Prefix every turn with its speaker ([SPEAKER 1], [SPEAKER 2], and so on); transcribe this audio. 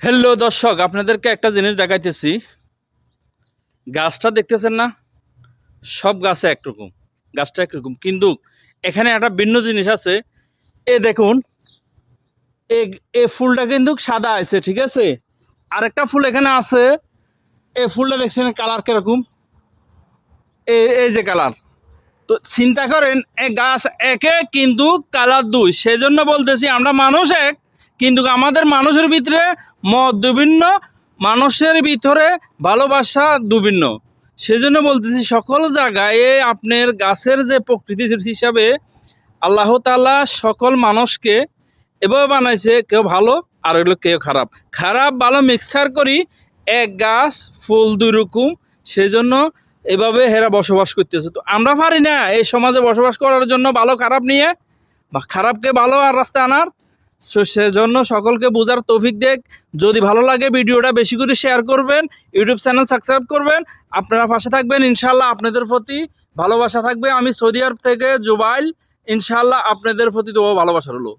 [SPEAKER 1] Hello দর্শক, আপনাদেরকে একটা জিনিস দেখাইতেছি। গাছটা দেখতেছেন না? সব গাছে একরকম, গাছটা একরকম, কিন্তু এখানে একটা ভিন্ন জিনিস আছে। এ দেখুন, এ এ ফুলটা কিন্তু সাদা আছে, ঠিক আছে। আরেকটা ফুল এখানে আছে। এই ফুলটা দেখছেন কালার কিরকম? এই যে কালার। তো চিন্তা করেন, গাছ একে কিন্তু কালার দুই। সেজন্য বলতেছি আমরা মানুষ এক, কিন্তু আমাদের মানুষের ভিতরে মত বিভিন্ন, মানুষের ভিতরে ভালোবাসা বিভিন্ন। সেজন্য বলতেছি সকল জায়গায় আপনার গাছের যে প্রকৃতি হিসাবে আল্লাহ তাআলা সকল মানুষকে এভাবে বানাইছে, কেউ ভালো আর হলো কেউ খারাপ। খারাপ ভালো মিক্সার করি এক গাছ ফুল দুই রকম। সেজন্য এভাবে হেরা বসবাস করতেছে। তো আমরা পারি না এই সমাজে বসবাস করার জন্য ভালো খারাপ নিয়ে, বা খারাপকে ভালো আর রাস্তায় আনার। সেজন্য সকলকে বোঝার তৌফিক দেখ। যদি ভালো লাগে ভিডিওটা বেশি করে শেয়ার করবেন, ইউটিউব চ্যানেল সাবস্ক্রাইব করবেন। আপনারা পাশে থাকবেন, ইনশাল্লাহ আপনাদের প্রতি ভালোবাসা থাকবে। আমি সৌদি আরব থেকে জুবাইল, ইনশাল্লাহ আপনাদের প্রতি তো ভালোবাসা হলো।